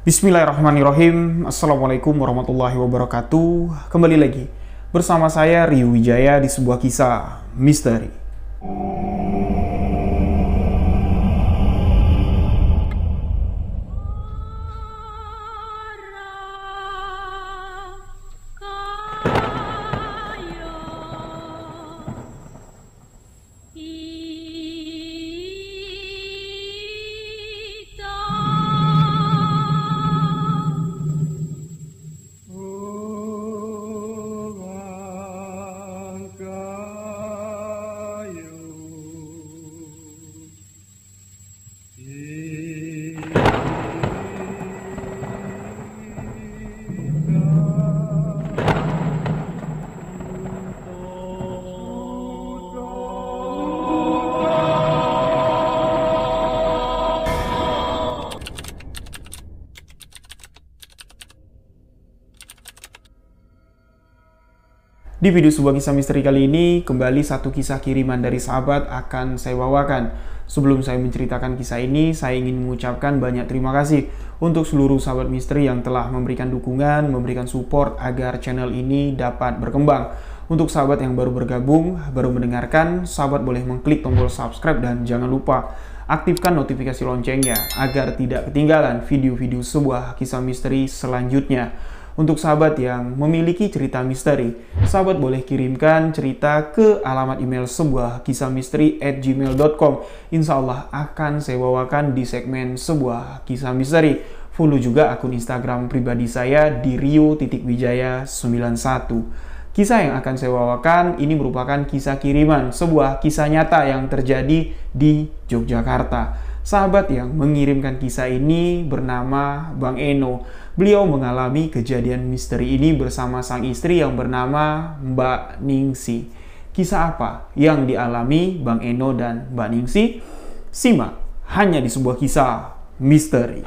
Bismillahirrahmanirrahim. Assalamualaikum warahmatullahi wabarakatuh. Kembali lagi bersama saya Rio Wijaya di sebuah kisah misteri. Di video sebuah kisah misteri kali ini, kembali satu kisah kiriman dari sahabat akan saya bawakan. Sebelum saya menceritakan kisah ini, saya ingin mengucapkan banyak terima kasih untuk seluruh sahabat misteri yang telah memberikan dukungan, memberikan support agar channel ini dapat berkembang. Untuk sahabat yang baru bergabung, baru mendengarkan, sahabat boleh mengklik tombol subscribe dan jangan lupa aktifkan notifikasi loncengnya agar tidak ketinggalan video-video sebuah kisah misteri selanjutnya. Untuk sahabat yang memiliki cerita misteri, sahabat boleh kirimkan cerita ke alamat email sebuah kisah misteri@gmail.com. Insya Allah akan saya bawakan di segmen sebuah kisah misteri. Follow juga akun Instagram pribadi saya di rio.wijaya91. Kisah yang akan saya bawakan ini merupakan kisah kiriman, sebuah kisah nyata yang terjadi di Yogyakarta. Sahabat yang mengirimkan kisah ini bernama Bang Eno. Beliau mengalami kejadian misteri ini bersama sang istri yang bernama Mbak Ningsi. Kisah apa yang dialami Bang Eno dan Mbak Ningsi? Simak hanya di sebuah kisah misteri.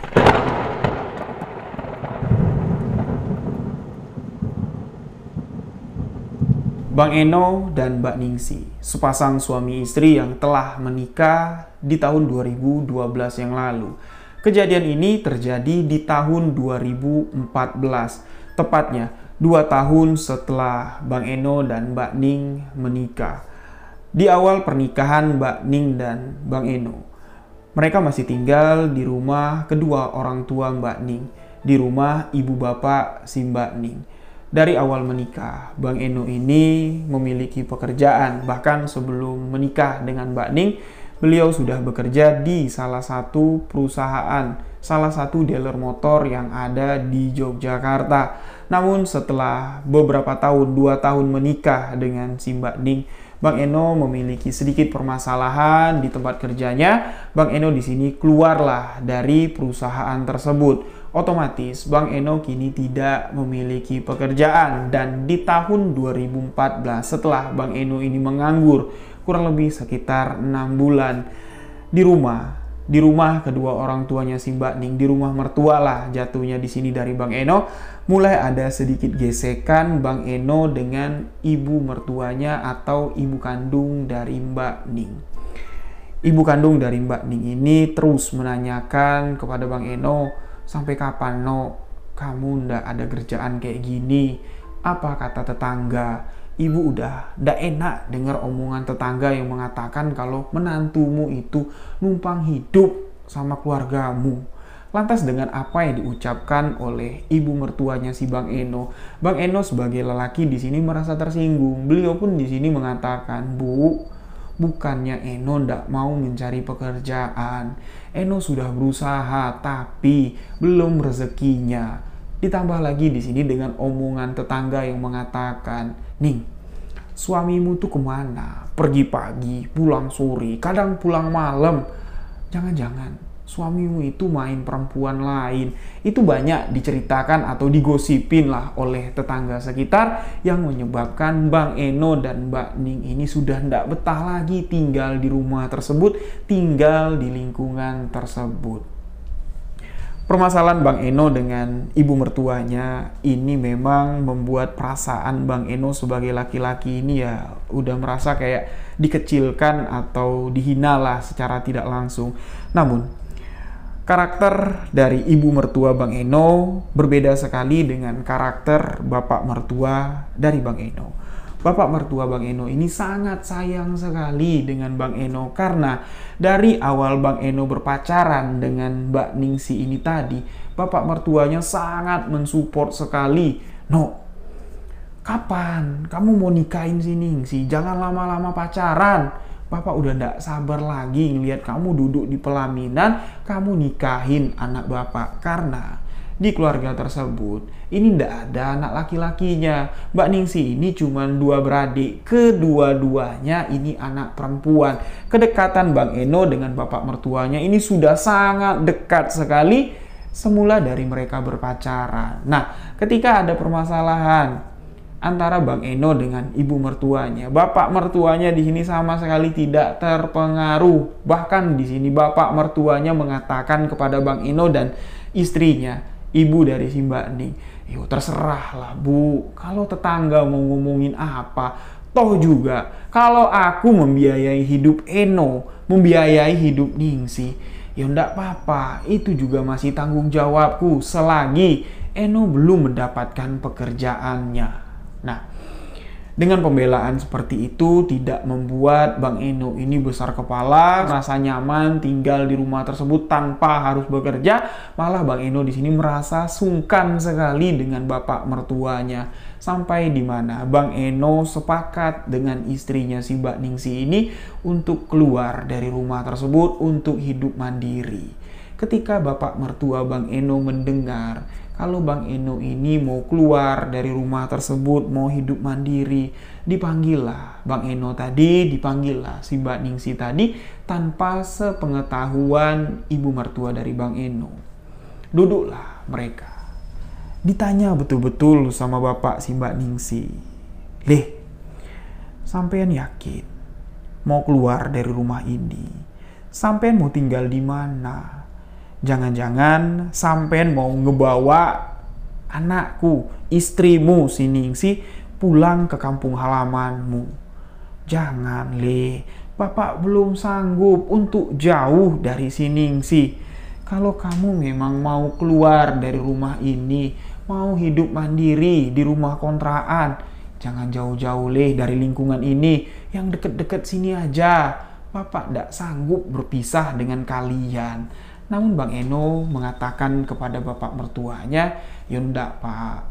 Bang Eno dan Mbak Ningsi, sepasang suami istri yang telah menikah di tahun 2012 yang lalu. Kejadian ini terjadi di tahun 2014, tepatnya 2 tahun setelah Bang Eno dan Mbak Ning menikah. Di awal pernikahan Mbak Ning dan Bang Eno, mereka masih tinggal di rumah kedua orang tua Mbak Ning, di rumah ibu bapak si Mbak Ning. Dari awal menikah, Bang Eno ini memiliki pekerjaan. Bahkan sebelum menikah dengan Mbak Ning, beliau sudah bekerja di salah satu perusahaan, salah satu dealer motor yang ada di Yogyakarta. Namun setelah beberapa tahun, 2 tahun menikah dengan si Mbak Ning, Bang Eno memiliki sedikit permasalahan di tempat kerjanya. Bang Eno di sini keluarlah dari perusahaan tersebut. Otomatis Bang Eno kini tidak memiliki pekerjaan, dan di tahun 2014 setelah Bang Eno ini menganggur kurang lebih sekitar 6 bulan di rumah kedua orang tuanya si Mbak Ning, di rumah mertua lah jatuhnya di sini dari Bang Eno, mulai ada sedikit gesekan Bang Eno dengan ibu mertuanya atau ibu kandung dari Mbak Ning. Ibu kandung dari Mbak Ning ini terus menanyakan kepada Bang Eno, sampai kapan No kamu ndak ada kerjaan kayak gini? Apa kata tetangga? Ibu udah ndak enak dengar omongan tetangga yang mengatakan kalau menantumu itu numpang hidup sama keluargamu. Lantas dengan apa yang diucapkan oleh ibu mertuanya si Bang Eno sebagai lelaki di sini merasa tersinggung. Beliau pun di sini mengatakan, "Bu, bukannya Eno ndak mau mencari pekerjaan. Eno sudah berusaha tapi belum rezekinya." Ditambah lagi di sini dengan omongan tetangga yang mengatakan, "Ning, suamimu tuh kemana? Pergi pagi, pulang sore, kadang pulang malam. Jangan-jangan suamimu itu main perempuan lain." Itu banyak diceritakan atau digosipin lah oleh tetangga sekitar yang menyebabkan Bang Eno dan Mbak Ning ini sudah ndak betah lagi tinggal di rumah tersebut, tinggal di lingkungan tersebut. Permasalahan Bang Eno dengan ibu mertuanya ini memang membuat perasaan Bang Eno sebagai laki-laki ini ya udah merasa kayak dikecilkan atau dihina lah secara tidak langsung. Namun Karakter dari ibu mertua Bang Eno berbeda sekali dengan karakter bapak mertua dari Bang Eno. Bapak mertua Bang Eno ini sangat sayang sekali dengan Bang Eno karena dari awal Bang Eno berpacaran dengan Mbak Ningsi ini tadi, bapak mertuanya sangat mensupport sekali. No, kapan kamu mau nikahin si Ningsi? Jangan lama-lama pacaran. Bapak udah ndak sabar lagi ngelihat kamu duduk di pelaminan, kamu nikahin anak bapak. Karena di keluarga tersebut ini ndak ada anak laki-lakinya. Mbak Ningsi ini cuma 2 beradik, kedua-duanya ini anak perempuan. Kedekatan Bang Eno dengan bapak mertuanya ini sudah sangat dekat sekali semula dari mereka berpacaran. Nah, ketika ada permasalahan antara Bang Eno dengan ibu mertuanya, bapak mertuanya di sini sama sekali tidak terpengaruh. Bahkan di sini bapak mertuanya mengatakan kepada Bang Eno dan istrinya, ibu dari si Mbak Ning, "Yo terserah lah Bu, kalau tetangga mau ngomongin apa, toh juga kalau aku membiayai hidup Eno, membiayai hidup Ningsi, ya ndak apa-apa, itu juga masih tanggung jawabku selagi Eno belum mendapatkan pekerjaannya." Nah, dengan pembelaan seperti itu tidak membuat Bang Eno ini besar kepala, merasa nyaman tinggal di rumah tersebut tanpa harus bekerja. Malah Bang Eno di sini merasa sungkan sekali dengan bapak mertuanya. Sampai di mana Bang Eno sepakat dengan istrinya si Mbak Ningsi ini untuk keluar dari rumah tersebut untuk hidup mandiri. Ketika bapak mertua Bang Eno mendengar kalau Bang Eno ini mau keluar dari rumah tersebut, mau hidup mandiri, dipanggillah Bang Eno tadi, dipanggillah si Mbak Ningsi tadi tanpa sepengetahuan ibu mertua dari Bang Eno. Duduklah mereka. Ditanya betul-betul sama bapak si Mbak Ningsi, "Leh, sampean yakin mau keluar dari rumah ini? Sampean mau tinggal di mana? Jangan-jangan sampean mau ngebawa anakku, istrimu si Ningsi pulang ke kampung halamanmu? Jangan, Le. Bapak belum sanggup untuk jauh dari si Ningsi. Kalau kamu memang mau keluar dari rumah ini, mau hidup mandiri di rumah kontrakan, jangan jauh-jauh, Le, dari lingkungan ini. Yang deket-deket sini aja. Bapak tidak sanggup berpisah dengan kalian." Namun Bang Eno mengatakan kepada bapak mertuanya, "Ya ndak Pak,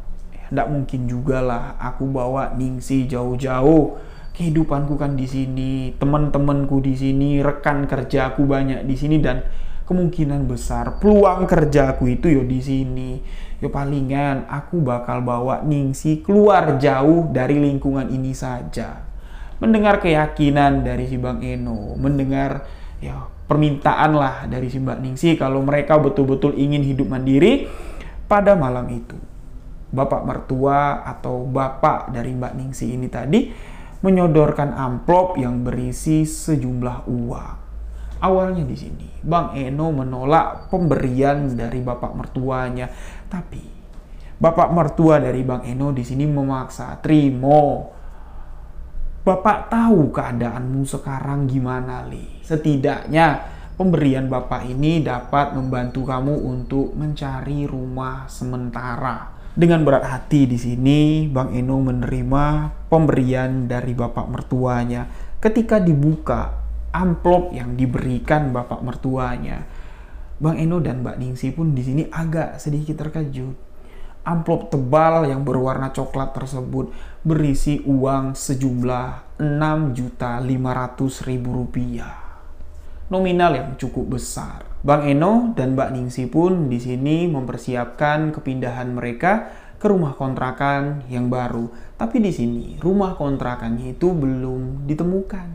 ndak mungkin juga lah aku bawa Ningsi jauh-jauh. Kehidupanku kan di sini, teman-temanku di sini, rekan kerjaku banyak di sini dan kemungkinan besar peluang kerjaku itu yo di sini. Yo palingan aku bakal bawa Ningsi keluar jauh dari lingkungan ini saja." Mendengar keyakinan dari si Bang Eno, mendengar ya permintaan lah dari si Mbak Ningsi kalau mereka betul-betul ingin hidup mandiri, pada malam itu bapak mertua atau bapak dari Mbak Ningsi ini tadi menyodorkan amplop yang berisi sejumlah uang. Awalnya di sini Bang Eno menolak pemberian dari bapak mertuanya, tapi bapak mertua dari Bang Eno di sini memaksa, "Trimo, Bapak tahu keadaanmu sekarang gimana, Li. Setidaknya pemberian Bapak ini dapat membantu kamu untuk mencari rumah sementara." Dengan berat hati di sini, Bang Eno menerima pemberian dari bapak mertuanya. Ketika dibuka amplop yang diberikan bapak mertuanya, Bang Eno dan Mbak Ningsi pun di sini agak sedikit terkejut. Amplop tebal yang berwarna coklat tersebut berisi uang sejumlah Rp6.500.000. Nominal yang cukup besar. Bang Eno dan Mbak Ningsi pun di sini mempersiapkan kepindahan mereka ke rumah kontrakan yang baru. Tapi di sini rumah kontrakannya itu belum ditemukan.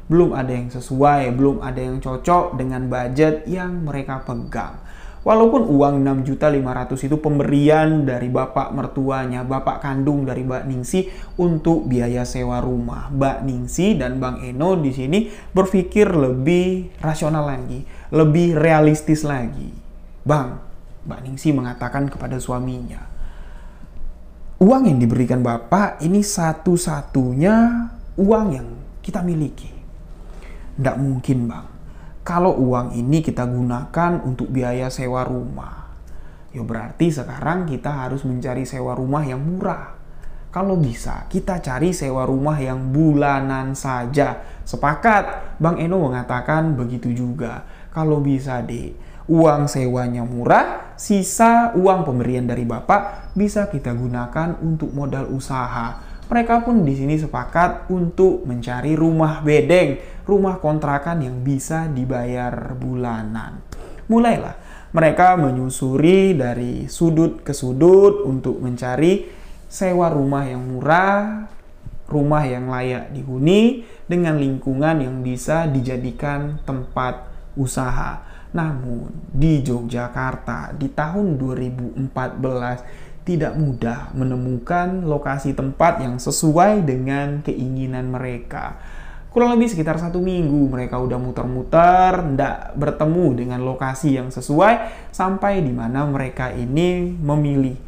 Belum ada yang sesuai, belum ada yang cocok dengan budget yang mereka pegang. Walaupun uang 6.500.000 itu pemberian dari bapak mertuanya, bapak kandung dari Mbak Ningsi untuk biaya sewa rumah. Mbak Ningsi dan Bang Eno di sini berpikir lebih rasional lagi, lebih realistis lagi. "Bang," Mbak Ningsi mengatakan kepada suaminya, "uang yang diberikan bapak ini satu-satunya uang yang kita miliki. Nggak mungkin, Bang. Kalau uang ini kita gunakan untuk biaya sewa rumah, ya berarti sekarang kita harus mencari sewa rumah yang murah. Kalau bisa, kita cari sewa rumah yang bulanan saja. Sepakat, Bang Eno mengatakan begitu juga. Kalau bisa deh, uang sewanya murah, sisa uang pemberian dari Bapak bisa kita gunakan untuk modal usaha. Mereka pun di sini sepakat untuk mencari rumah bedeng, rumah kontrakan yang bisa dibayar bulanan. Mulailah mereka menyusuri dari sudut ke sudut untuk mencari sewa rumah yang murah, rumah yang layak dihuni dengan lingkungan yang bisa dijadikan tempat usaha. Namun di Yogyakarta di tahun 2014 tidak mudah menemukan lokasi tempat yang sesuai dengan keinginan mereka. Kurang lebih sekitar 1 minggu mereka udah muter-muter, nggak bertemu dengan lokasi yang sesuai, sampai di mana mereka ini memilih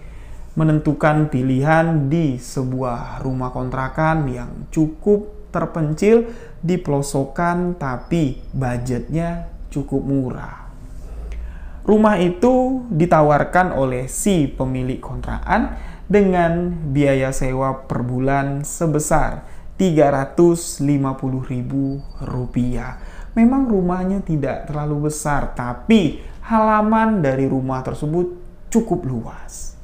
menentukan pilihan di sebuah rumah kontrakan yang cukup terpencil di pelosokan, tapi budgetnya cukup murah. Rumah itu ditawarkan oleh si pemilik kontrakan dengan biaya sewa per bulan sebesar Rp350.000. Memang rumahnya tidak terlalu besar, tapi halaman dari rumah tersebut cukup luas.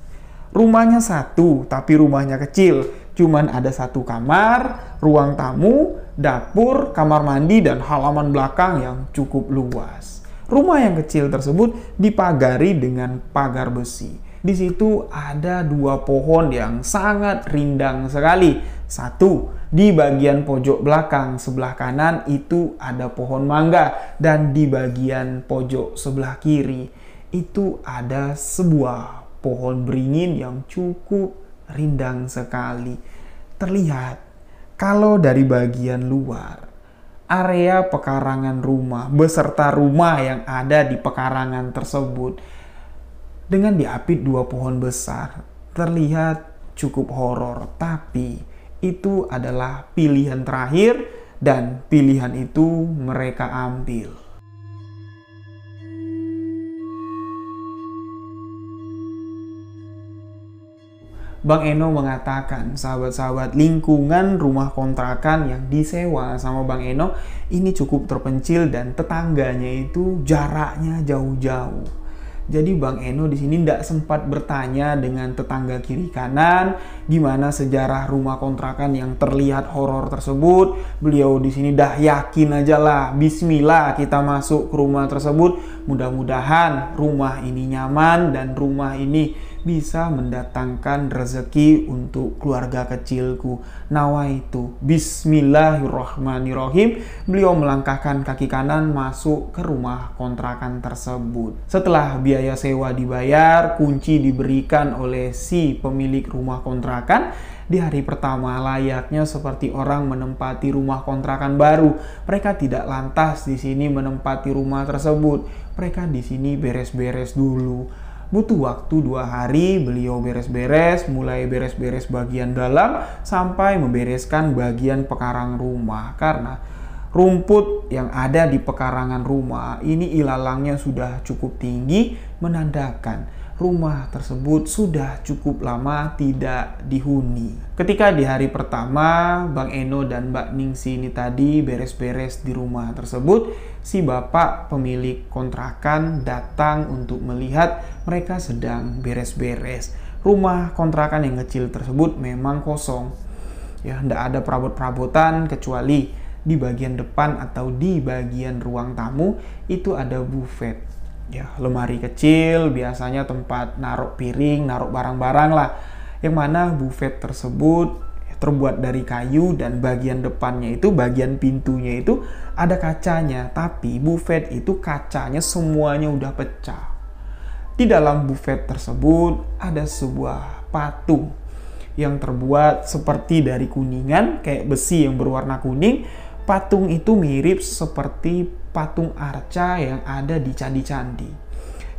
Rumahnya satu, tapi rumahnya kecil. Cuman ada 1 kamar, ruang tamu, dapur, kamar mandi, dan halaman belakang yang cukup luas. Rumah yang kecil tersebut dipagari dengan pagar besi. Di situ ada 2 pohon yang sangat rindang sekali. Satu, di bagian pojok belakang sebelah kanan itu ada pohon mangga, dan di bagian pojok sebelah kiri itu ada sebuah pohon beringin yang cukup rindang sekali. Terlihat kalau dari bagian luar, area pekarangan rumah beserta rumah yang ada di pekarangan tersebut dengan diapit 2 pohon besar terlihat cukup horor, tapi itu adalah pilihan terakhir dan pilihan itu mereka ambil. Bang Eno mengatakan, sahabat-sahabat, lingkungan rumah kontrakan yang disewa sama Bang Eno ini cukup terpencil dan tetangganya itu jaraknya jauh-jauh. Jadi Bang Eno di sini tidak sempat bertanya dengan tetangga kiri kanan gimana sejarah rumah kontrakan yang terlihat horor tersebut. Beliau di sini dah yakin aja lah, bismillah kita masuk ke rumah tersebut. Mudah-mudahan rumah ini nyaman dan rumah ini bisa mendatangkan rezeki untuk keluarga kecilku. Nawaitu bismillahirrahmanirrahim. Beliau melangkahkan kaki kanan masuk ke rumah kontrakan tersebut. Setelah biaya sewa dibayar, kunci diberikan oleh si pemilik rumah kontrakan. Di hari pertama layaknya seperti orang menempati rumah kontrakan baru. Mereka tidak lantas di sini menempati rumah tersebut. Mereka di sini beres-beres dulu. Butuh waktu 2 hari beliau beres-beres, mulai beres-beres bagian dalam sampai membereskan bagian pekarang rumah. Karena rumput yang ada di pekarangan rumah ini ilalangnya sudah cukup tinggi, menandakan rumah tersebut sudah cukup lama tidak dihuni. Ketika di hari pertama Bang Eno dan Mbak Ningsi ini tadi beres-beres di rumah tersebut, si bapak pemilik kontrakan datang untuk melihat mereka sedang beres-beres. Rumah kontrakan yang kecil tersebut memang kosong. Ya, tidak ada perabot-perabotan kecuali di bagian depan atau di bagian ruang tamu itu ada buffet. Ya, lemari kecil, biasanya tempat naruh piring, naruh barang-barang lah. Yang mana buffet tersebut terbuat dari kayu dan bagian depannya itu, bagian pintunya itu ada kacanya. Tapi buffet itu kacanya semuanya udah pecah. Di dalam buffet tersebut ada sebuah patung yang terbuat seperti dari kuningan, kayak besi yang berwarna kuning. Patung itu mirip seperti patung arca yang ada di candi-candi.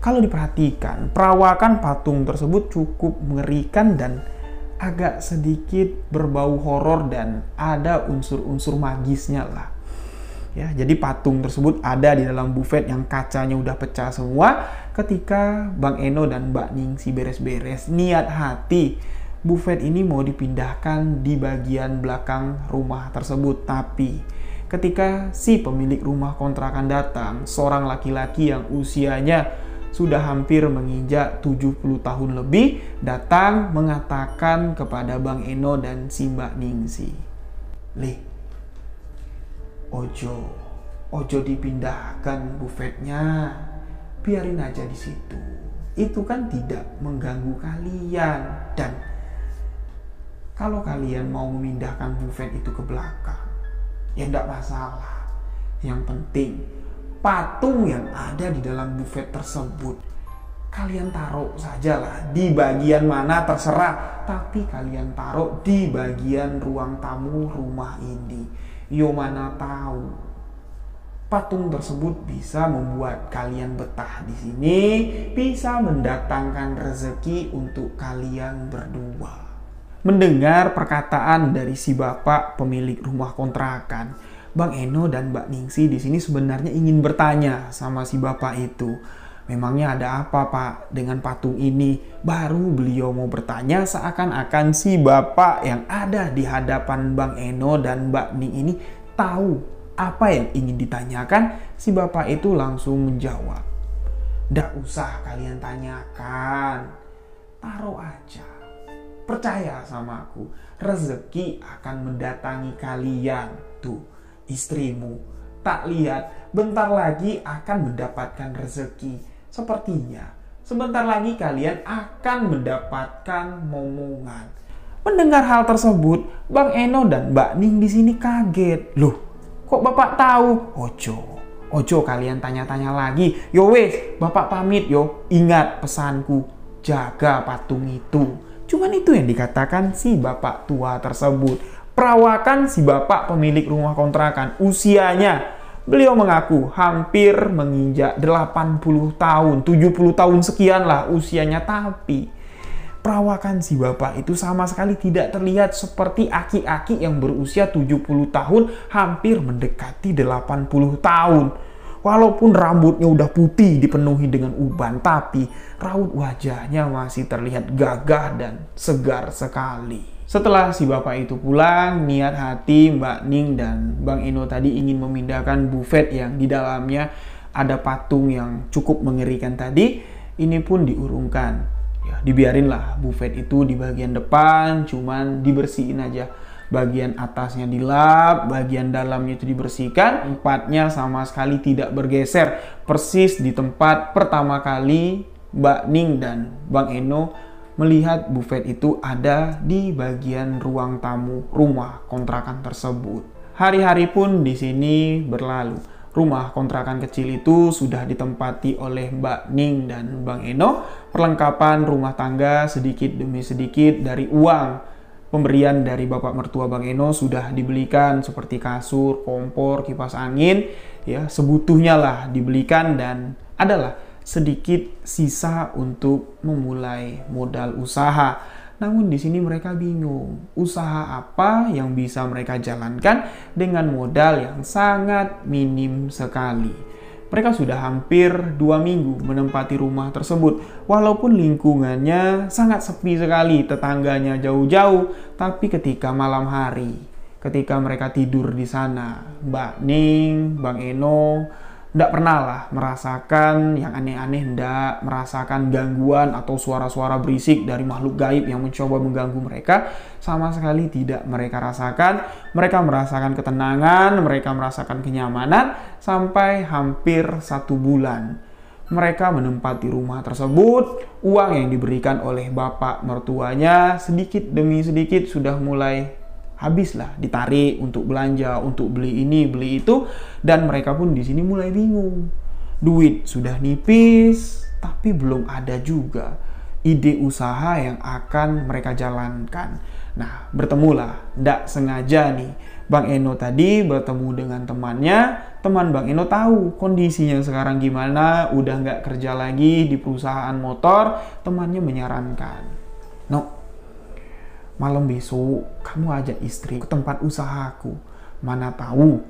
Kalau diperhatikan, perawakan patung tersebut cukup mengerikan dan agak sedikit berbau horor dan ada unsur-unsur magisnya lah. Ya, jadi patung tersebut ada di dalam buffet yang kacanya udah pecah semua. Ketika Bang Eno dan Mbak Ningsi beres-beres, niat hati buffet ini mau dipindahkan di bagian belakang rumah tersebut. Tapi ketika si pemilik rumah kontrakan datang, seorang laki-laki yang usianya sudah hampir menginjak 70 tahun lebih, datang mengatakan kepada Bang Eno dan si Mbak Ningsi, Ojo dipindahkan buffetnya, biarin aja di situ. Itu kan tidak mengganggu kalian. Dan kalau kalian mau memindahkan buffet itu ke belakang, ya enggak masalah. Yang penting patung yang ada di dalam buffet tersebut kalian taruh sajalah di bagian mana terserah, tapi kalian taruh di bagian ruang tamu rumah ini. Yo mana tahu patung tersebut bisa membuat kalian betah di sini, bisa mendatangkan rezeki untuk kalian berdua. Mendengar perkataan dari si bapak pemilik rumah kontrakan, Bang Eno dan Mbak Ningsi di sini sebenarnya ingin bertanya sama si bapak itu. Memangnya ada apa Pak dengan patung ini? Baru beliau mau bertanya, seakan-akan si bapak yang ada di hadapan Bang Eno dan Mbak Ning ini tahu apa yang ingin ditanyakan. Si bapak itu langsung menjawab, "Nggak usah kalian tanyakan, taruh aja. Percaya sama aku, rezeki akan mendatangi kalian. Tuh, istrimu, tak lihat bentar lagi akan mendapatkan rezeki. Sepertinya sebentar lagi kalian akan mendapatkan momongan." Mendengar hal tersebut, Bang Eno dan Mbak Ning di sini kaget. Loh, kok Bapak tahu? Ojo kalian tanya-tanya lagi. Yo wes, Bapak pamit yo. Ingat pesanku, jaga patung itu. Cuman itu yang dikatakan si bapak tua tersebut. Perawakan si bapak pemilik rumah kontrakan, usianya beliau mengaku hampir menginjak 80 tahun, 70 tahun sekian lah usianya, tapi perawakan si bapak itu sama sekali tidak terlihat seperti aki-aki yang berusia 70 tahun hampir mendekati 80 tahun. Walaupun rambutnya udah putih dipenuhi dengan uban, tapi raut wajahnya masih terlihat gagah dan segar sekali. Setelah si bapak itu pulang, niat hati Mbak Ning dan Bang Eno tadi ingin memindahkan buffet yang di dalamnya ada patung yang cukup mengerikan tadi, ini pun diurungkan. Ya, dibiarinlah buffet itu di bagian depan, cuman dibersihin aja. Bagian atasnya dilap, bagian dalamnya itu dibersihkan, tempatnya sama sekali tidak bergeser. Persis di tempat pertama kali Mbak Ning dan Bang Eno melihat buffet itu ada di bagian ruang tamu rumah kontrakan tersebut. Hari-hari pun di sini berlalu. Rumah kontrakan kecil itu sudah ditempati oleh Mbak Ning dan Bang Eno. Perlengkapan rumah tangga sedikit demi sedikit dari uang pemberian dari bapak mertua Bang Eno sudah dibelikan, seperti kasur, kompor, kipas angin, ya sebutuhnya lah dibelikan, dan adalah sedikit sisa untuk memulai modal usaha. Namun di sini mereka bingung, usaha apa yang bisa mereka jalankan dengan modal yang sangat minim sekali. Mereka sudah hampir 2 minggu menempati rumah tersebut. Walaupun lingkungannya sangat sepi sekali, tetangganya jauh-jauh, tapi ketika malam hari, ketika mereka tidur di sana, Mbak Ning, Bang Eno nggak pernah lah merasakan yang aneh-aneh, nggak merasakan gangguan atau suara-suara berisik dari makhluk gaib yang mencoba mengganggu mereka. Sama sekali tidak mereka rasakan. Mereka merasakan ketenangan, mereka merasakan kenyamanan sampai hampir 1 bulan. Mereka menempati rumah tersebut. Uang yang diberikan oleh bapak mertuanya sedikit demi sedikit sudah mulai habislah, ditarik untuk belanja, untuk beli ini, beli itu, dan mereka pun di sini mulai bingung. Duit sudah nipis, tapi belum ada juga ide usaha yang akan mereka jalankan. Nah, bertemulah, ndak sengaja nih, Bang Eno tadi bertemu dengan temannya. Teman Bang Eno tahu kondisinya sekarang gimana, udah nggak kerja lagi di perusahaan motor. Temannya menyarankan, "No, malam besok kamu ajak istri ke tempat usahaku. Mana tahu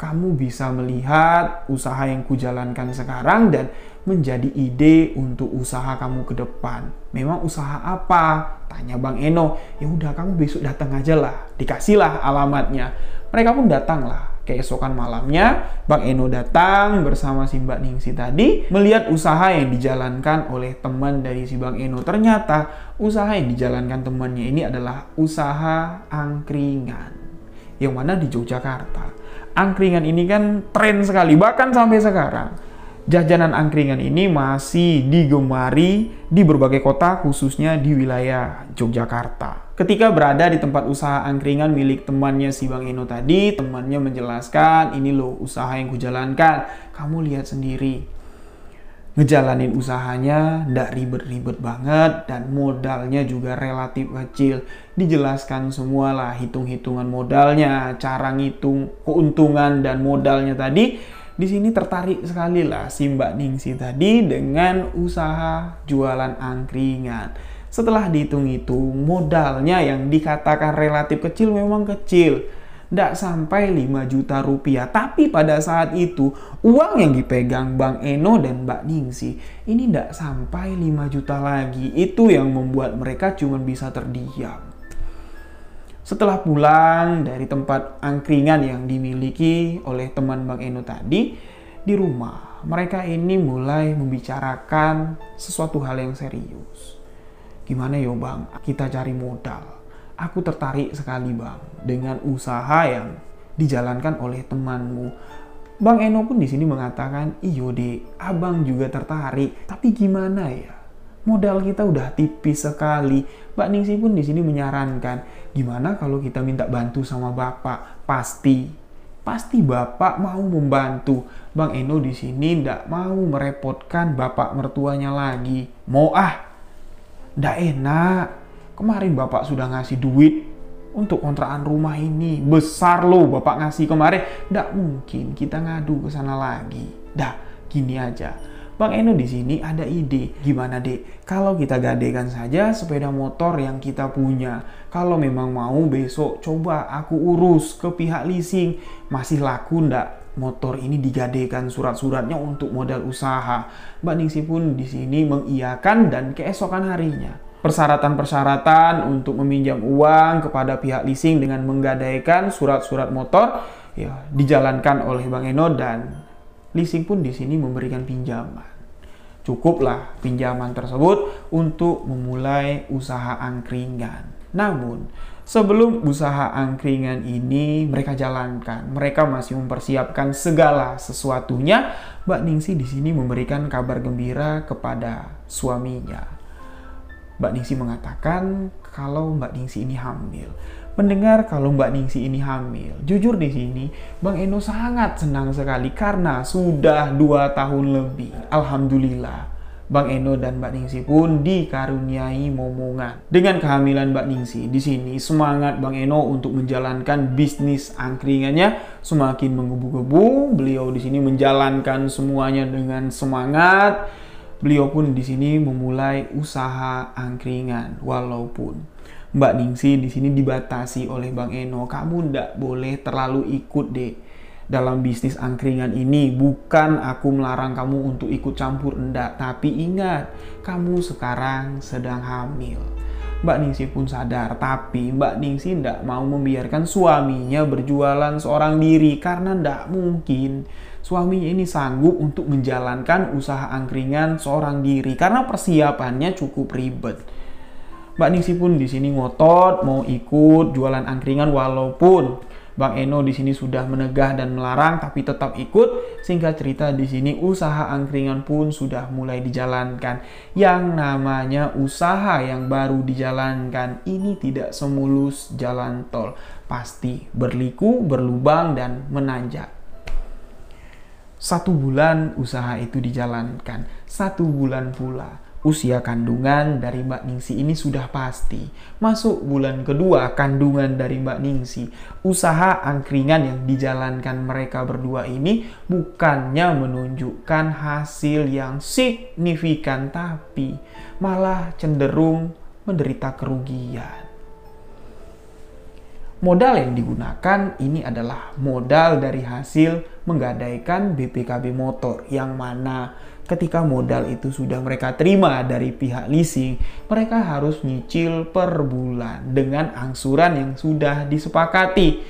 kamu bisa melihat usaha yang kujalankan sekarang dan menjadi ide untuk usaha kamu ke depan. Memang usaha apa? Tanya Bang Eno. Ya udah, kamu besok datang aja lah. Dikasihlah alamatnya. Mereka pun datanglah. Keesokan malamnya, Bang Eno datang bersama si Mbak Ningsi tadi melihat usaha yang dijalankan oleh teman dari si Bang Eno. Ternyata usaha yang dijalankan temannya ini adalah usaha angkringan, yang mana di Yogyakarta. Angkringan ini kan tren sekali, bahkan sampai sekarang. Jajanan angkringan ini masih digemari di berbagai kota, khususnya di wilayah Yogyakarta. Ketika berada di tempat usaha angkringan milik temannya si Bang Eno tadi, temannya menjelaskan, ini loh usaha yang kujalankan, kamu lihat sendiri. Ngejalanin usahanya ndak ribet-ribet banget dan modalnya juga relatif kecil. Dijelaskan semualah hitung-hitungan modalnya, cara ngitung keuntungan dan modalnya tadi. Di sini tertarik sekali lah si Mbak Ningsi tadi dengan usaha jualan angkringan. Setelah dihitung-hitung, modalnya yang dikatakan relatif kecil memang kecil. Nggak sampai 5 juta rupiah. Tapi pada saat itu, uang yang dipegang Bang Eno dan Mbak Ningsi ini nggak sampai 5 juta lagi. Itu yang membuat mereka cuma bisa terdiam. Setelah pulang dari tempat angkringan yang dimiliki oleh teman Bang Eno tadi, di rumah mereka ini mulai membicarakan sesuatu hal yang serius. Gimana yo Bang, kita cari modal. Aku tertarik sekali Bang dengan usaha yang dijalankan oleh temanmu. Bang Eno pun di sini mengatakan, iyo dek, abang juga tertarik. Tapi gimana ya? Modal kita udah tipis sekali. Mbak Ningsi pun di sini menyarankan, gimana kalau kita minta bantu sama bapak? Pasti bapak mau membantu. Bang Eno di sini ndak mau merepotkan bapak mertuanya lagi. Mau ndak enak. Kemarin bapak sudah ngasih duit untuk kontrakan rumah ini. Besar loh bapak ngasih kemarin. Ndak mungkin kita ngadu ke sana lagi. Dah, gini aja. Bang Eno di sini ada ide. Gimana dek? Kalau kita gadekan saja sepeda motor yang kita punya. Kalau memang mau besok coba aku urus ke pihak leasing. Masih laku ndak motor ini digadekan surat-suratnya untuk modal usaha? Mbak Ningsi pun di sini mengiyakan dan keesokan harinya persyaratan-persyaratan untuk meminjam uang kepada pihak leasing dengan menggadaikan surat-surat motor ya dijalankan oleh Bang Eno dan leasing pun di sini memberikan pinjaman. Cukuplah pinjaman tersebut untuk memulai usaha angkringan. Namun, sebelum usaha angkringan ini mereka jalankan, mereka masih mempersiapkan segala sesuatunya. Mbak Ningsi di sini memberikan kabar gembira kepada suaminya. Mbak Ningsi mengatakan kalau Mbak Ningsi ini hamil. Mendengar kalau Mbak Ningsi ini hamil, jujur di sini Bang Eno sangat senang sekali karena sudah 2 tahun lebih. Alhamdulillah, Bang Eno dan Mbak Ningsi pun dikaruniai momongan. Dengan kehamilan Mbak Ningsi, di sini semangat Bang Eno untuk menjalankan bisnis angkringannya semakin menggebu-gebu. Beliau di sini menjalankan semuanya dengan semangat. Beliau pun di sini memulai usaha angkringan walaupun Mbak Ningsi di sini dibatasi oleh Bang Eno. Kamu ndak boleh terlalu ikut deh dalam bisnis angkringan ini. Bukan aku melarang kamu untuk ikut campur, enggak. Tapi ingat, kamu sekarang sedang hamil. Mbak Ningsi pun sadar, tapi Mbak Ningsi ndak mau membiarkan suaminya berjualan seorang diri. Karena ndak mungkin suaminya ini sanggup untuk menjalankan usaha angkringan seorang diri. Karena persiapannya cukup ribet. Mbak Ningsi pun di sini ngotot mau ikut jualan angkringan walaupun Bang Eno di sini sudah menegah dan melarang, tapi tetap ikut. Singkat cerita di sini usaha angkringan pun sudah mulai dijalankan. Yang namanya usaha yang baru dijalankan ini tidak semulus jalan tol. Pasti berliku, berlubang dan menanjak. 1 bulan usaha itu dijalankan. 1 bulan pula usia kandungan dari Mbak Ningsi ini sudah pasti. Masuk bulan kedua kandungan dari Mbak Ningsi. Usaha angkringan yang dijalankan mereka berdua ini bukannya menunjukkan hasil yang signifikan, tapi malah cenderung menderita kerugian. Modal yang digunakan ini adalah modal dari hasil menggadaikan BPKB motor, yang mana ketika modal itu sudah mereka terima dari pihak leasing, mereka harus nyicil per bulan dengan angsuran yang sudah disepakati.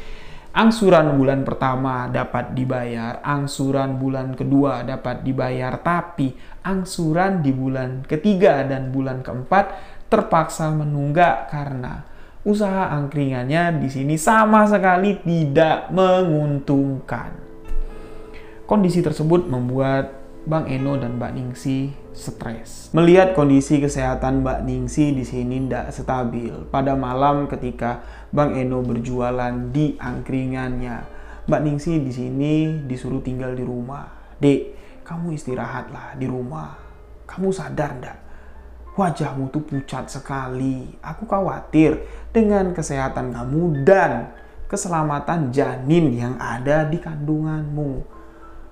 Angsuran bulan pertama dapat dibayar, angsuran bulan kedua dapat dibayar, tapi angsuran di bulan ketiga dan bulan keempat terpaksa menunggak karena usaha angkringannya di sini sama sekali tidak menguntungkan. Kondisi tersebut membuat Bang Eno dan Mbak Ningsih stres. Melihat kondisi kesehatan Mbak Ningsih di sini tidak stabil. Pada malam ketika Bang Eno berjualan di angkringannya, Mbak Ningsih di sini disuruh tinggal di rumah. Dek, kamu istirahatlah di rumah. Kamu sadar ndak? Wajahmu tuh pucat sekali. Aku khawatir dengan kesehatan kamu dan keselamatan janin yang ada di kandunganmu.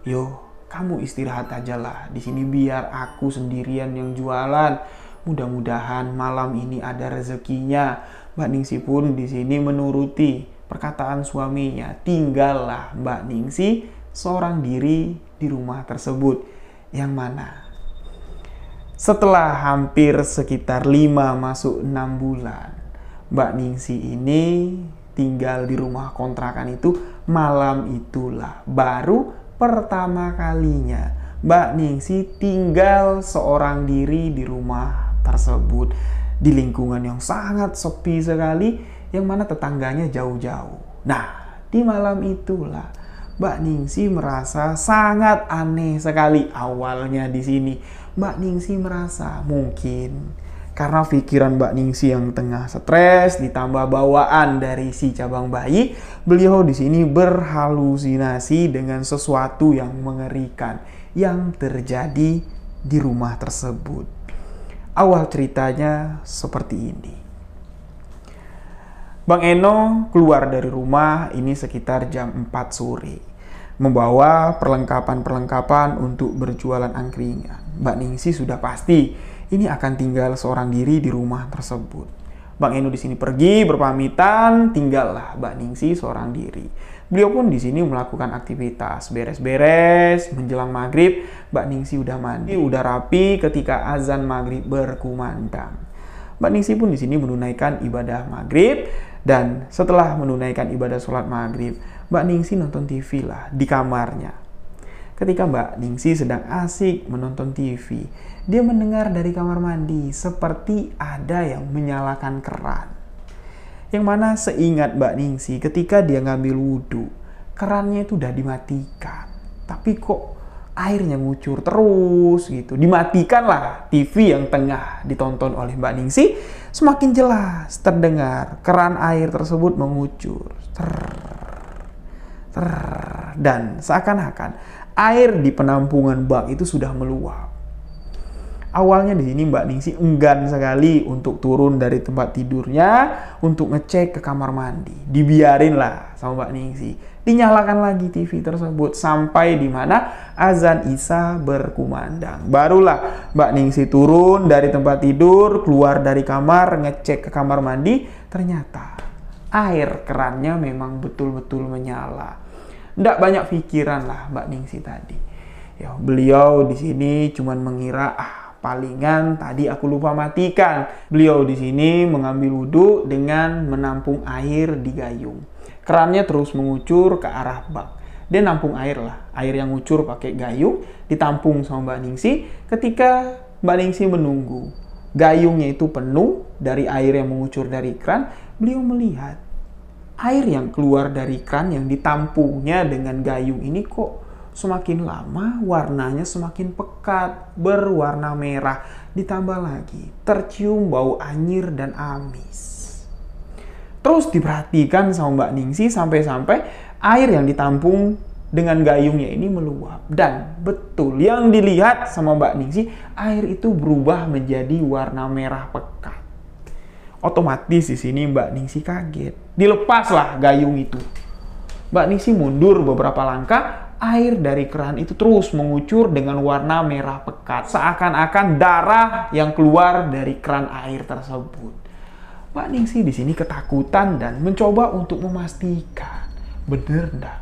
Yo, kamu istirahat aja lah di sini biar aku sendirian yang jualan. Mudah-mudahan malam ini ada rezekinya. Mbak Ningsih pun di sini menuruti perkataan suaminya. Tinggallah Mbak Ningsih seorang diri di rumah tersebut. Yang mana setelah hampir sekitar 5 masuk 6 bulan, Mbak Ningsih ini tinggal di rumah kontrakan itu. Malam itulah baru pertama kalinya Mbak Ningsih tinggal seorang diri di rumah tersebut, di lingkungan yang sangat sepi sekali, yang mana tetangganya jauh-jauh. Nah, di malam itulah Mbak Ningsih merasa sangat aneh sekali. Awalnya di sini Mbak Ningsih merasa mungkin karena pikiran Mbak Ningsih yang tengah stres ditambah bawaan dari si cabang bayi, beliau di sini berhalusinasi dengan sesuatu yang mengerikan yang terjadi di rumah tersebut. Awal ceritanya seperti ini. Bang Eno keluar dari rumah ini sekitar jam 4 sore. Membawa perlengkapan-perlengkapan untuk berjualan angkringan. Mbak Ningsih sudah pasti ini akan tinggal seorang diri di rumah tersebut. Bang Eno di sini pergi berpamitan, tinggallah Mbak Ningsih seorang diri. Beliau pun di sini melakukan aktivitas beres-beres menjelang maghrib. Mbak Ningsih udah mandi, udah rapi ketika azan maghrib berkumandang. Mbak Ningsih pun di sini menunaikan ibadah maghrib, dan setelah menunaikan ibadah sholat maghrib, Mbak Ningsih nonton TV lah di kamarnya. Ketika Mbak Ningsih sedang asik menonton TV, dia mendengar dari kamar mandi seperti ada yang menyalakan keran. Yang mana seingat Mbak Ningsih ketika dia ngambil wudhu, kerannya itu udah dimatikan. Tapi kok airnya ngucur terus gitu. Dimatikanlah TV yang tengah ditonton oleh Mbak Ningsih. Semakin jelas terdengar keran air tersebut mengucur. Dan seakan-akan air di penampungan bak itu sudah meluap. Awalnya di sini Mbak Ningsih enggan sekali untuk turun dari tempat tidurnya untuk ngecek ke kamar mandi. Dibiarinlah sama Mbak Ningsih. Dinyalakan lagi TV tersebut sampai di mana azan Isya berkumandang. Barulah Mbak Ningsih turun dari tempat tidur, keluar dari kamar, ngecek ke kamar mandi. Ternyata air kerannya memang betul-betul menyala. Nggak banyak pikiran lah Mbak Ningsih tadi. Ya, beliau di sini cuman mengira palingan tadi aku lupa matikan. Beliau di sini mengambil wudhu dengan menampung air di gayung. Kerannya terus mengucur ke arah bak. Dia nampung air lah. Air yang ngucur pakai gayung ditampung sama Mbak Ningsih. Ketika Mbak Ningsih menunggu gayungnya itu penuh dari air yang mengucur dari keran, beliau melihat air yang keluar dari keran yang ditampungnya dengan gayung ini kok semakin lama warnanya semakin pekat, berwarna merah. Ditambah lagi tercium bau anyir dan amis. Terus diperhatikan sama Mbak Ningsih sampai-sampai air yang ditampung dengan gayungnya ini meluap. Dan betul yang dilihat sama Mbak Ningsih, air itu berubah menjadi warna merah pekat. Otomatis di sini Mbak Ningsih kaget. Dilepaslah gayung itu. Mbak Ningsih mundur beberapa langkah, air dari keran itu terus mengucur dengan warna merah pekat. Seakan-akan darah yang keluar dari keran air tersebut. Mbak Ningsih di sini ketakutan dan mencoba untuk memastikan, bener ndak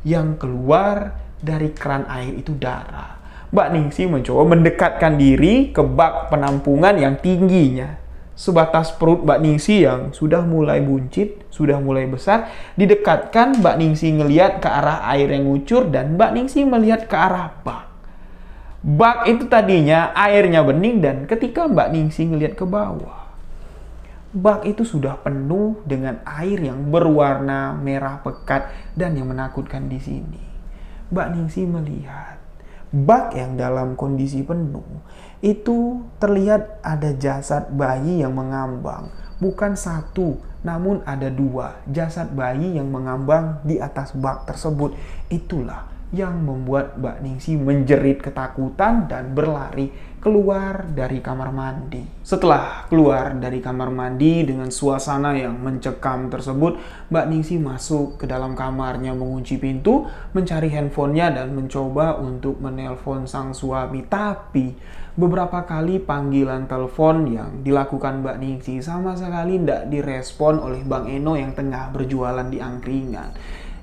yang keluar dari keran air itu darah. Mbak Ningsih mencoba mendekatkan diri ke bak penampungan yang tingginya sebatas perut Mbak Ningsih yang sudah mulai buncit, sudah mulai besar, didekatkan. Mbak Ningsih ngelihat ke arah air yang ngucur dan Mbak Ningsih melihat ke arah bak. Bak itu tadinya airnya bening dan ketika Mbak Ningsih ngelihat ke bawah, bak itu sudah penuh dengan air yang berwarna merah pekat dan yang menakutkan di sini. Mbak Ningsih melihat bak yang dalam kondisi penuh itu terlihat ada jasad bayi yang mengambang. Bukan satu, namun ada dua jasad bayi yang mengambang di atas bak tersebut. Itulah yang membuat Mbak Ningsih menjerit ketakutan dan berlari keluar dari kamar mandi. Setelah keluar dari kamar mandi dengan suasana yang mencekam tersebut, Mbak Ningsih masuk ke dalam kamarnya, mengunci pintu, mencari handphonenya dan mencoba untuk menelpon sang suami. Tapi beberapa kali panggilan telepon yang dilakukan Mbak Ningsih sama sekali tidak direspon oleh Bang Eno yang tengah berjualan di angkringan.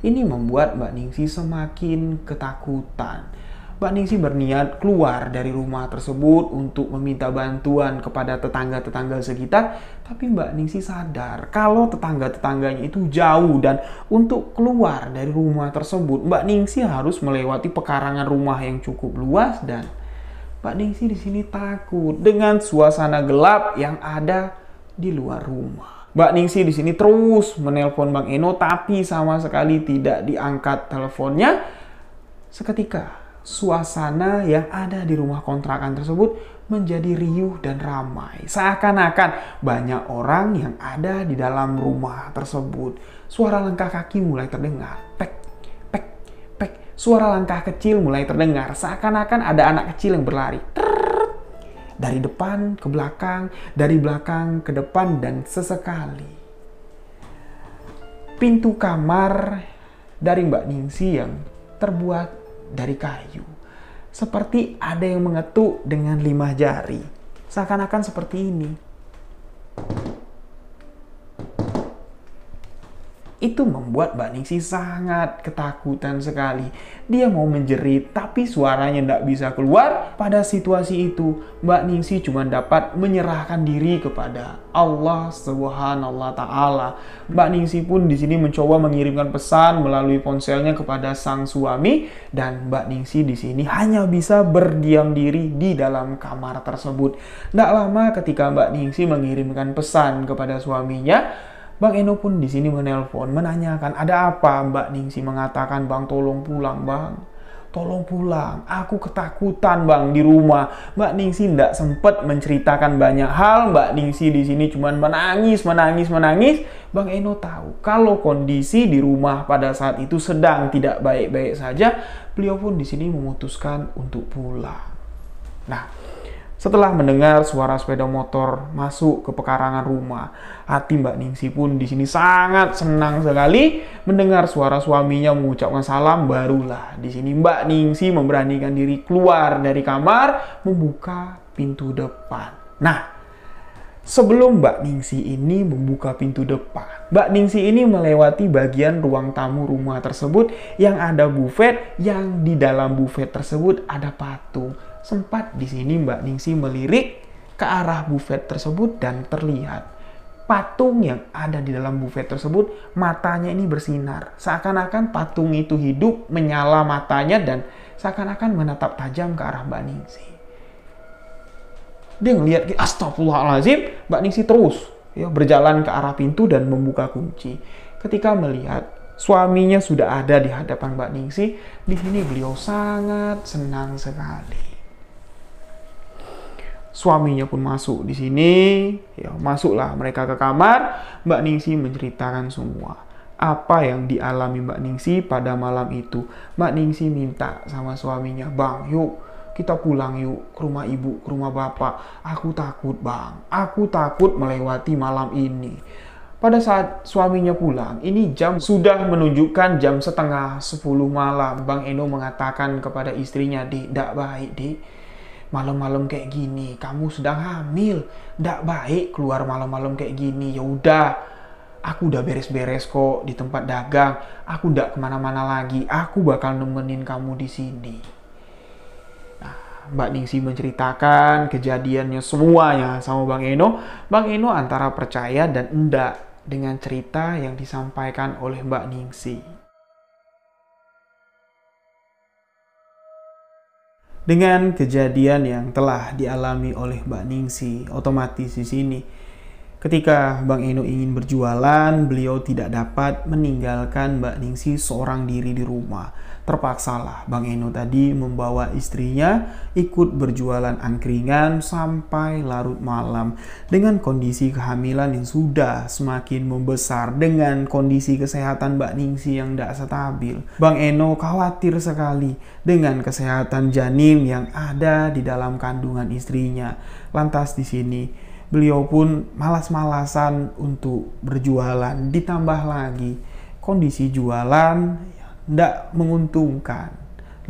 Ini membuat Mbak Ningsih semakin ketakutan. Mbak Ningsih berniat keluar dari rumah tersebut untuk meminta bantuan kepada tetangga-tetangga sekitar. Tapi Mbak Ningsih sadar kalau tetangga-tetangganya itu jauh dan untuk keluar dari rumah tersebut Mbak Ningsih harus melewati pekarangan rumah yang cukup luas dan Mbak Ningsih di sini takut dengan suasana gelap yang ada di luar rumah. Mbak Ningsih di sini terus menelpon Bang Eno tapi sama sekali tidak diangkat teleponnya. Seketika suasana yang ada di rumah kontrakan tersebut menjadi riuh dan ramai. Seakan-akan banyak orang yang ada di dalam rumah tersebut. Suara langkah kaki mulai terdengar. Pek, pek, pek. Suara langkah kecil mulai terdengar. Seakan-akan ada anak kecil yang berlari. Dari depan ke belakang, dari belakang ke depan, dan sesekali pintu kamar dari Mbak Ningsih yang terbuat dari kayu. Seperti ada yang mengetuk dengan 5 jari. Seakan-akan seperti ini. Itu membuat Mbak Ningsih sangat ketakutan sekali. Dia mau menjerit, tapi suaranya tidak bisa keluar. Pada situasi itu, Mbak Ningsih cuma dapat menyerahkan diri kepada Allah Subhanahu wa Ta'ala. Mbak Ningsih pun di sini mencoba mengirimkan pesan melalui ponselnya kepada sang suami, dan Mbak Ningsih di sini hanya bisa berdiam diri di dalam kamar tersebut. Tidak lama ketika Mbak Ningsih mengirimkan pesan kepada suaminya, Bang Eno pun di sini menelpon, menanyakan, ada apa? Mbak Ningsih mengatakan, Bang, tolong pulang, Bang. Tolong pulang, aku ketakutan, Bang, di rumah. Mbak Ningsih tidak sempat menceritakan banyak hal. Mbak Ningsih di sini cuma menangis. Bang Eno tahu kalau kondisi di rumah pada saat itu sedang tidak baik-baik saja. Beliau pun di sini memutuskan untuk pulang. Nah, setelah mendengar suara sepeda motor masuk ke pekarangan rumah, hati Mbak Ningsih pun di sini sangat senang sekali mendengar suara suaminya mengucapkan salam. Barulah di sini Mbak Ningsih memberanikan diri keluar dari kamar, membuka pintu depan. Nah, sebelum Mbak Ningsih ini membuka pintu depan, Mbak Ningsih ini melewati bagian ruang tamu rumah tersebut yang ada buffet, yang di dalam buffet tersebut ada patung. Sempat di sini Mbak Ningsih melirik ke arah buffet tersebut dan terlihat patung yang ada di dalam buffet tersebut, matanya ini bersinar. Seakan-akan patung itu hidup, menyala matanya dan seakan-akan menatap tajam ke arah Mbak Ningsih. Dia ngelihat, astagfirullahaladzim, Mbak Ningsih terus berjalan ke arah pintu dan membuka kunci. Ketika melihat suaminya sudah ada di hadapan Mbak Ningsih, di sini beliau sangat senang sekali. Suaminya pun masuk di sini, masuklah mereka ke kamar. Mbak Ningsih menceritakan semua apa yang dialami Mbak Ningsih pada malam itu. Mbak Ningsih minta sama suaminya, Bang, yuk kita pulang yuk ke rumah ibu, ke rumah bapak. Aku takut, Bang, aku takut melewati malam ini. Pada saat suaminya pulang, ini jam sudah menunjukkan jam 9:30 malam. Bang Eno mengatakan kepada istrinya, Dik, tidak baik, Dik. malam-malam kayak gini, kamu sedang hamil, ndak baik keluar malam-malam kayak gini. Ya udah, aku udah beres-beres kok di tempat dagang, aku ndak kemana-mana lagi, aku bakal nemenin kamu di sini. Mbak Ningsi menceritakan kejadiannya semuanya sama Bang Eno. Bang Eno antara percaya dan enggak dengan cerita yang disampaikan oleh Mbak Ningsi. Dengan kejadian yang telah dialami oleh Mbak Ningsi, otomatis di sini ketika Bang Eno ingin berjualan, beliau tidak dapat meninggalkan Mbak Ningsi seorang diri di rumah. Terpaksalah Bang Eno tadi membawa istrinya ikut berjualan angkringan sampai larut malam. Dengan kondisi kehamilan yang sudah semakin membesar, dengan kondisi kesehatan Mbak Ningsi yang tidak stabil, Bang Eno khawatir sekali dengan kesehatan janin yang ada di dalam kandungan istrinya. Lantas di sini beliau pun malas-malasan untuk berjualan, ditambah lagi kondisi jualan tidak menguntungkan,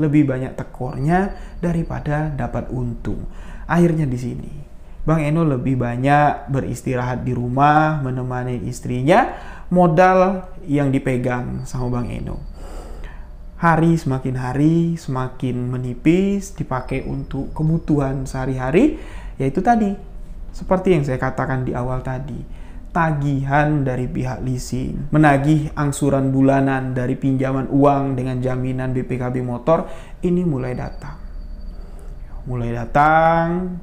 lebih banyak tekornya daripada dapat untung. Akhirnya di sini Bang Eno lebih banyak beristirahat di rumah, menemani istrinya. Modal yang dipegang sama Bang Eno hari semakin menipis, dipakai untuk kebutuhan sehari-hari, yaitu tadi seperti yang saya katakan di awal tadi, tagihan dari pihak leasing, menagih angsuran bulanan dari pinjaman uang dengan jaminan BPKB motor, ini mulai datang,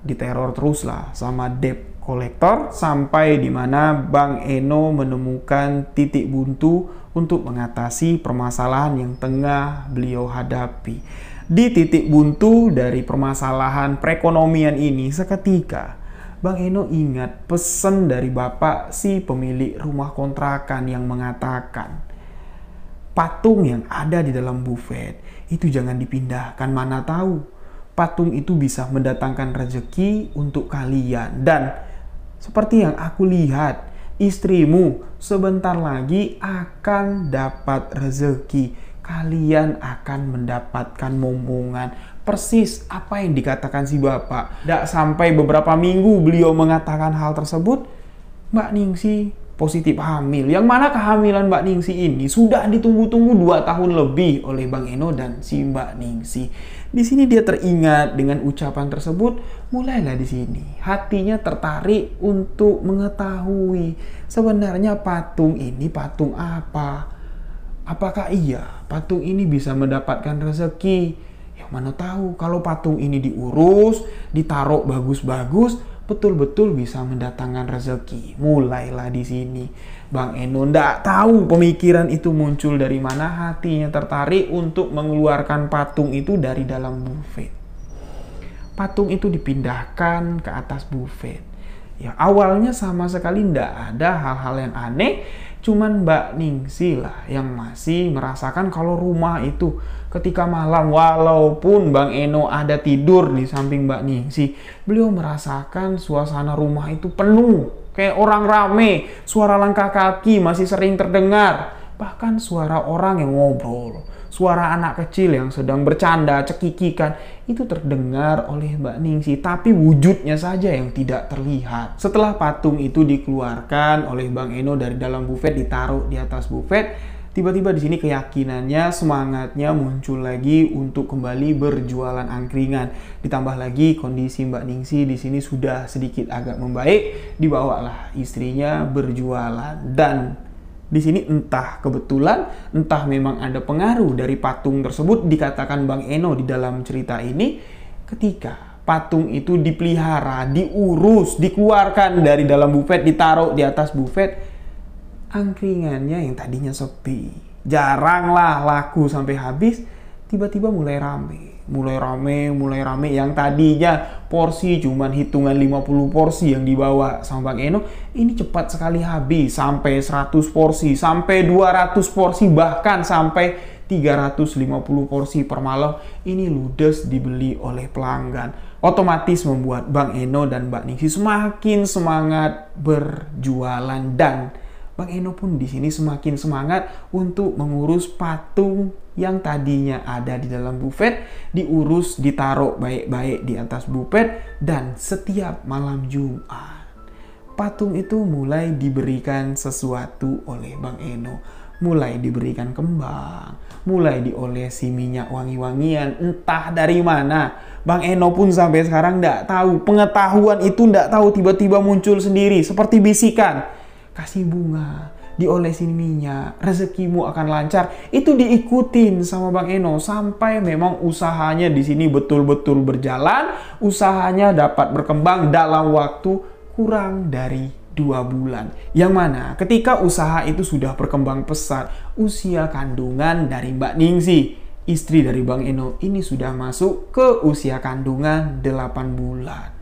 diteror teruslah sama debt collector, sampai di mana Bang Eno menemukan titik buntu untuk mengatasi permasalahan yang tengah beliau hadapi. Di titik buntu dari permasalahan perekonomian ini, seketika Bang Eno ingat pesan dari bapak si pemilik rumah kontrakan yang mengatakan, patung yang ada di dalam buffet itu jangan dipindahkan, mana tahu patung itu bisa mendatangkan rezeki untuk kalian. Dan seperti yang aku lihat, istrimu sebentar lagi akan dapat rezeki, kalian akan mendapatkan momongan. Persis apa yang dikatakan si bapak. Tidak sampai beberapa minggu beliau mengatakan hal tersebut, Mbak Ningsi positif hamil. Yang mana kehamilan Mbak Ningsi ini sudah ditunggu-tunggu 2 tahun lebih oleh Bang Eno dan si Mbak Ningsi. Di sini dia teringat dengan ucapan tersebut, mulailah di sini hatinya tertarik untuk mengetahui sebenarnya patung ini patung apa. Apakah iya patung ini bisa mendapatkan rezeki? Yang mana tahu kalau patung ini diurus, ditaruh bagus-bagus, betul-betul bisa mendatangkan rezeki. Mulailah di sini Bang Eno ndak tahu pemikiran itu muncul dari mana, hatinya tertarik untuk mengeluarkan patung itu dari dalam buffet. Patung itu dipindahkan ke atas buffet. Ya awalnya sama sekali ndak ada hal-hal yang aneh, cuman Mbak Ningsi lah yang masih merasakan kalau rumah itu ketika malam, walaupun Bang Eno ada tidur di samping Mbak Ningsi, beliau merasakan suasana rumah itu penuh, kayak orang rame, suara langkah kaki masih sering terdengar, bahkan suara orang yang ngobrol, suara anak kecil yang sedang bercanda, cekikikan, itu terdengar oleh Mbak Ningsi, tapi wujudnya saja yang tidak terlihat. Setelah patung itu dikeluarkan oleh Bang Eno dari dalam buffet, ditaruh di atas buffet, tiba-tiba di sini keyakinannya, semangatnya muncul lagi untuk kembali berjualan angkringan. Ditambah lagi kondisi Mbak Ningsi di sini sudah sedikit agak membaik, dibawalah istrinya berjualan. Dan di sini entah kebetulan, entah memang ada pengaruh dari patung tersebut, dikatakan Bang Eno di dalam cerita ini, ketika patung itu dipelihara, diurus, dikeluarkan dari dalam buffet, ditaruh di atas buffet, angkringannya yang tadinya sepi, jarang lah laku sampai habis, tiba-tiba mulai rame, yang tadinya porsi cuman hitungan 50 porsi yang dibawa sama Bang Eno, ini cepat sekali habis, sampai 100 porsi, sampai 200 porsi, bahkan sampai 350 porsi per malam, ini ludes dibeli oleh pelanggan. Otomatis membuat Bang Eno dan Mbak Ningsi semakin semangat berjualan, dan Bang Eno pun di sini semakin semangat untuk mengurus patung yang tadinya ada di dalam bufet, diurus, ditaruh baik-baik di atas bufet, dan setiap malam Jumat, patung itu mulai diberikan sesuatu oleh Bang Eno. Mulai diberikan kembang, mulai diolesi minyak wangi-wangian, entah dari mana. Bang Eno pun sampai sekarang nggak tahu, pengetahuan itu nggak tahu, tiba-tiba muncul sendiri, seperti bisikan. Kasih bunga, diolesi minyak, rezekimu akan lancar. Itu diikutin sama Bang Eno sampai memang usahanya di sini betul-betul berjalan, usahanya dapat berkembang dalam waktu kurang dari 2 bulan. Yang mana ketika usaha itu sudah berkembang pesat, usia kandungan dari Mbak Ningsi, istri dari Bang Eno, ini sudah masuk ke usia kandungan 8 bulan.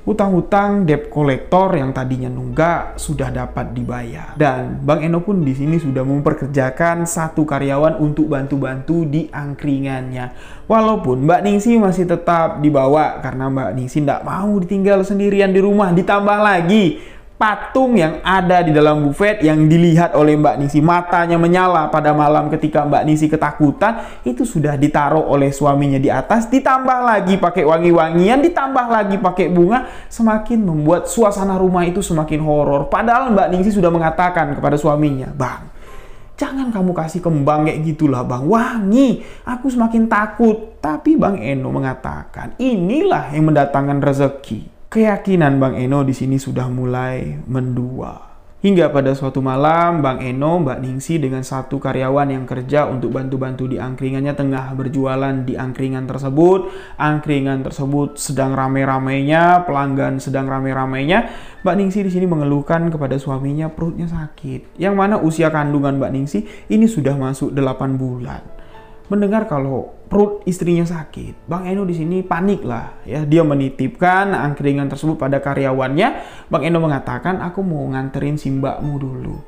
Hutang-hutang debt kolektor yang tadinya nunggak sudah dapat dibayar. Dan Bang Eno pun di sini sudah memperkerjakan 1 karyawan untuk bantu-bantu di angkringannya. Walaupun Mbak Ningsi masih tetap dibawa karena Mbak Ningsi tidak mau ditinggal sendirian di rumah. Ditambah lagi patung yang ada di dalam bufet yang dilihat oleh Mbak Ningsi, matanya menyala pada malam ketika Mbak Ningsi ketakutan, itu sudah ditaruh oleh suaminya di atas, ditambah lagi pakai wangi-wangian, ditambah lagi pakai bunga, semakin membuat suasana rumah itu semakin horor. Padahal Mbak Ningsi sudah mengatakan kepada suaminya, "Bang, jangan kamu kasih kembang kayak gitulah Bang, wangi, aku semakin takut." Tapi Bang Eno mengatakan, inilah yang mendatangkan rezeki. Keyakinan Bang Eno di sini sudah mulai mendua. Hingga pada suatu malam, Bang Eno, Mbak Ningsi dengan 1 karyawan yang kerja untuk bantu-bantu di angkringannya tengah berjualan di angkringan tersebut. Angkringan tersebut sedang rame-ramenya, pelanggan sedang rame-ramenya. Mbak Ningsi di sini mengeluhkan kepada suaminya perutnya sakit. Yang mana usia kandungan Mbak Ningsi ini sudah masuk 8 bulan. Mendengar kalau perut istrinya sakit, Bang Eno di sini panik lah ya. Dia menitipkan angkringan tersebut pada karyawannya. Bang Eno mengatakan, "Aku mau nganterin si mbakmu dulu.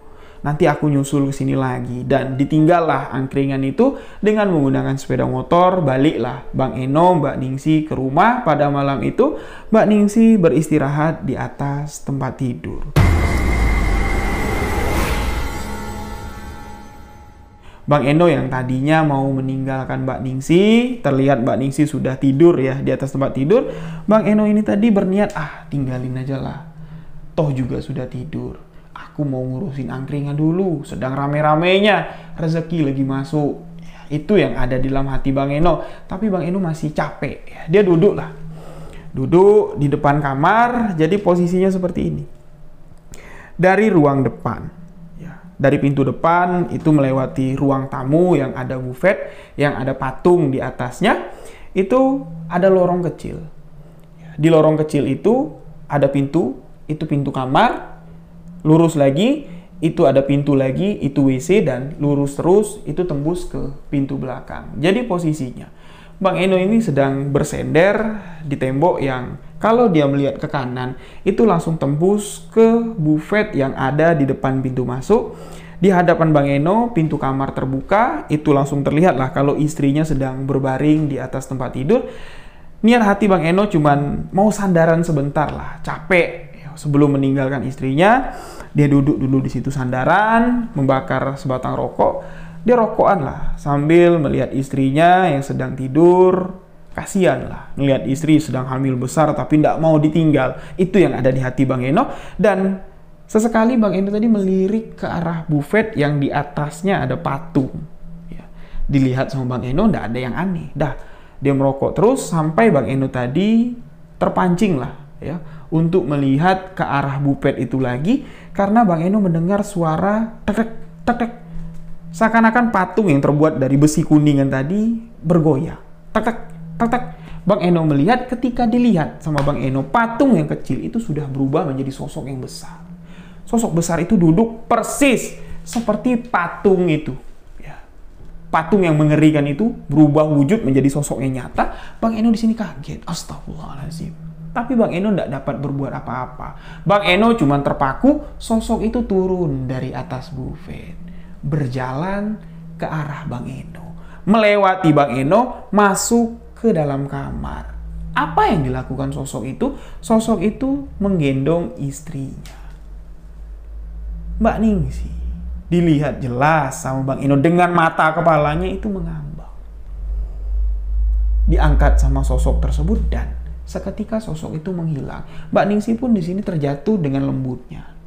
Nanti aku nyusul ke sini lagi." Dan ditinggallah angkringan itu dengan menggunakan sepeda motor. Baliklah Bang Eno, Mbak Ningsi ke rumah pada malam itu. Mbak Ningsi beristirahat di atas tempat tidur. Bang Eno yang tadinya mau meninggalkan Mbak Ningsi, terlihat Mbak Ningsi sudah tidur ya di atas tempat tidur. Bang Eno ini tadi berniat, tinggalin aja lah. Toh juga sudah tidur. Aku mau ngurusin angkringan dulu, sedang rame-ramenya, rezeki lagi masuk. Ya, itu yang ada di dalam hati Bang Eno. Tapi Bang Eno masih capek. Ya, dia duduk lah. Duduk di depan kamar, jadi posisinya seperti ini. Dari ruang depan. Dari pintu depan itu melewati ruang tamu yang ada bufet, yang ada patung di atasnya, itu ada lorong kecil. Di lorong kecil itu ada pintu, itu pintu kamar, lurus lagi, itu ada pintu lagi, itu WC, dan lurus terus, itu tembus ke pintu belakang. Jadi posisinya, Bang Eno ini sedang bersender di tembok yang kalau dia melihat ke kanan, itu langsung tembus ke bufet yang ada di depan pintu masuk. Di hadapan Bang Eno, pintu kamar terbuka, itu langsung terlihat lah kalau istrinya sedang berbaring di atas tempat tidur. Niat hati Bang Eno cuman mau sandaran sebentar lah, capek. Sebelum meninggalkan istrinya, dia duduk dulu di situ sandaran, membakar sebatang rokok. Dia rokokan lah sambil melihat istrinya yang sedang tidur. Kasian lah melihat istri sedang hamil besar tapi tidak mau ditinggal. Itu yang ada di hati Bang Eno. Dan sesekali Bang Eno tadi melirik ke arah bufet yang di atasnya ada patung. Ya, dilihat sama Bang Eno tidak ada yang aneh. Dia merokok terus sampai Bang Eno tadi terpancing lah ya untuk melihat ke arah bufet itu lagi karena Bang Eno mendengar suara tek tek. Seakan-akan patung yang terbuat dari besi kuningan tadi bergoyang. Tek. Bang Eno melihat, ketika dilihat sama Bang Eno, patung yang kecil itu sudah berubah menjadi sosok yang besar. Sosok besar itu duduk persis seperti patung itu. Ya. Patung yang mengerikan itu berubah wujud menjadi sosok yang nyata. Bang Eno di sini kaget. Astagfirullahaladzim. Tapi Bang Eno tidak dapat berbuat apa-apa. Bang Eno cuma terpaku, sosok itu turun dari atas bufet. Berjalan ke arah Bang Eno. Melewati Bang Eno, masuk ke dalam kamar. Apa yang dilakukan sosok itu? Sosok itu menggendong istrinya. Mbak Ningsih dilihat jelas sama Bang Eno dengan mata kepalanya itu mengambang. Diangkat sama sosok tersebut dan seketika sosok itu menghilang. Mbak Ningsih pun di sini terjatuh dengan lembutnya.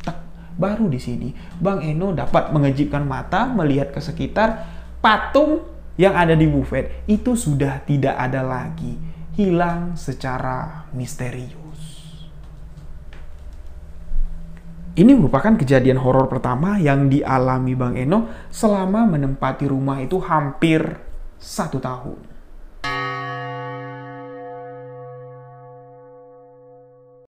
Baru di sini Bang Eno dapat mengejipkan mata melihat ke sekitar. Patung yang ada di buffet itu sudah tidak ada lagi, hilang secara misterius. Ini merupakan kejadian horor pertama yang dialami Bang Eno selama menempati rumah itu hampir 1 tahun.